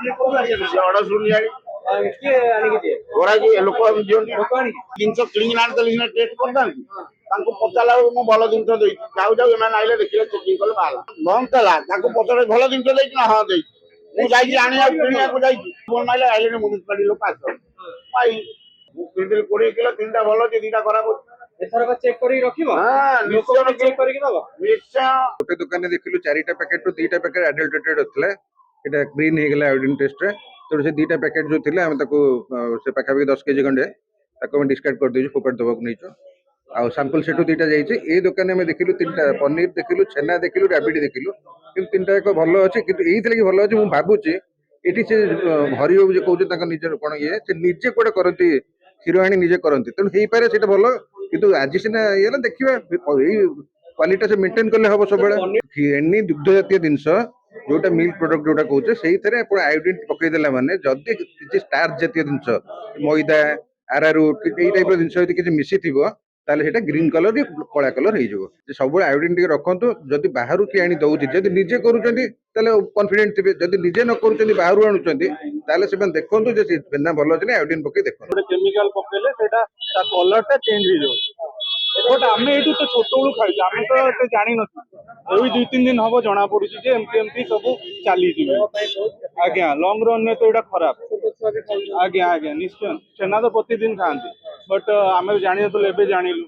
Order ଶୁଣି କିଏ ଆଣିକି ଦିଏ? ଲୋକ ଦିଅନ୍ତି ଲୋକ ଆଣିକି? ଜିନିଷ କିଣିକି ଆଣିଦେଲେ ସିନା ଟେଷ୍ଟ କରିଥାନ୍ତି। ତାଙ୍କୁ ପଚାରିଲା ବେଳକୁ ମୁଁ ଭଲ ଜିନିଷ ଦେଇଛି, ଯାଉ ଯାଉ ଏମାନେ ଆଇଲେ ଦେଖିଲେ ଚେକିଂ କଲେ ବାହାରିଲା ବନ୍ଦ ଥିଲା। ତାଙ୍କୁ ପଚାରେ ଭଲ ଜିନିଷ ଦେଇଛି ନା, ହଁ ଦେଇଛି। ମୁଁ ଯାଇଛି ଆଣିବାକୁ କିଣିବାକୁ ଯାଇଛି, ଫୋନ ମାଇଲେ ଆଇଲେଣି ମ୍ୟୁନିସିପାଲିଟି ଲୋକ ଆସ ଭାଇ ମୁଁ କିଣିଥିଲି 20 କିଲୋ, 3ଟା ଭଲ ଅଛି 2ଟା ଖରାପ ଅଛି। ଏଥରକ ଚେକ୍ କରିକି ରଖିବ? ହଁ ନିଶ୍ଚୟ ଚେକ୍ କରିକି ଦବ? ନିଶ୍ଚୟ। ଗୋଟେ ଦୋକାନରେ ଦେଖିଲୁ 4ଟା ପ୍ୟାକେଟ ରୁ 2ଟା ପ୍ୟାକେଟ ଆଡଲଟରେଟେଡ ଥିଲା। এটা ଗ୍ରୀନ୍ ହେଇଗଲା ଆୟୋଡିନ ଟେଷ୍ଟରେ। ତେଣୁ ସେ 2ଟା ପ୍ୟାକେଟ ଯୋଉ ଥିଲା ଆମେ ତାକୁ ସେ ପାଖାପାଖି 10 କେଜି ଖଣ୍ଡେ ତାକୁ ଆମେ ଡିସକାର୍ଡ କରିଦେଇଛୁ, ଫୋପାଡ଼ି ଦେବାକୁ ନେଇଛୁ। ଆଉ ସାମ୍ପଲ ସେଠୁ 2ଟା ଯାଇଛି। ଏଇ ଦୋକାନରେ ଆମେ ଦେଖିଲୁ 3ଟା, ପନିର ଦେଖିଲୁ, ଛେନା ଦେଖିଲୁ, ରାବିଡି ଦେଖିଲୁ। କିନ୍ତୁ 3ଟା ଯାକ ଭଲ ଅଛି। କିନ୍ତୁ ଏଇଥିଲାଗି ଭଲ ଅଛି ମୁଁ ଭାବୁଛି ଏଠି ସେ ହରିବାବୁ ଯେ କହୁଛନ୍ତି ତାଙ୍କ ନିଜର କଣ ଇଏ, ସେ ନିଜେ କୁଆଡେ କରନ୍ତି, କ୍ଷୀର ଆଣି ନିଜେ କରନ୍ତି। ତେଣୁ ହେଇପାରେ ସେଇଟା ଭଲ। କିନ୍ତୁ ଆଜି ସିନା ଇଏ ହେଲା, ଦେଖିବା ଏଇ କ୍ୱାଲିଟି ସେ ମେଣ୍ଟେନ କଲେ ହବ ସବୁବେଳେ। ଏନି ଦୁଗ୍ଧ ଜାତୀୟ ଜିନିଷ ଯୋଉଟା ମିଲ୍କ ପ୍ରଡକ୍ଟ ଯୋଉଟା କହୁଛେ ସେଇଥିରେ ଆପଣ ଆୟୋଡିନ ପକେଇଦେଲା ମାନେ ଯଦି କିଛି ଷ୍ଟାର୍ଚ ଜାତୀୟ ଜିନିଷ ମଇଦା, ଆରାରୁଟ ଏଇ ଟାଇପର ଜିନିଷ ଯଦି କିଛି ମିଶିଥିବ ତାହେଲେ ସେଇଟା ଗ୍ରୀନ କଲର କି କଳା କଲର ହେଇଯିବ। ସବୁବେଳେ ଆୟୋଡିନ ଟିକେ ରଖନ୍ତୁ। ଯଦି ବାହାରୁ କିଏ ଆଣି ଦଉଛି, ଯଦି ନିଜେ କରୁଛନ୍ତି ତାହେଲେ କନଫିଡେଣ୍ଟ ଥିବେ। ଯଦି ନିଜେ ନ କରୁଛନ୍ତି ବାହାରୁ ଆଣୁଛନ୍ତି ତାହେଲେ ସେମାନେ ଦେଖନ୍ତୁ ଯେ ଛେନା ଭଲ ଅଛି ନା, ଆୟୋଡିନ ପକେଇ ଦେଖନ୍ତୁ। ଗୋଟେ କେମିକାଲ ପକେଇଲେ ସେଇଟା ତା କଲର ଟା ଚେଞ୍ଜ ହେଇଯାଉଛି। ବଟ ଆମେ ଏଇଠୁ ତ ଛୋଟବେଳୁ ଖାଇଛୁ, ଆମେ ତ ଏତେ ଜାଣିନଥିଲୁ। ଏଇ 2-3 ଦିନ ହବ ଜଣା ପଡୁଛି ଯେ ଏମିତି ଏମିତି ସବୁ ଚାଲିଯିବେ। ଆଜ୍ଞା, ଲଙ୍ଗ ରନ ରେ ତ ଏଇଟା ଖରାପ। ଆଜ୍ଞା ଆଜ୍ଞା ନିଶ୍ଚୟ, ଛେନା ତ ପ୍ରତିଦିନ ଖାଆନ୍ତି, ବଟ ଆମେ ଜାଣିନଥିଲୁ, ଏବେ ଜାଣିଲୁ।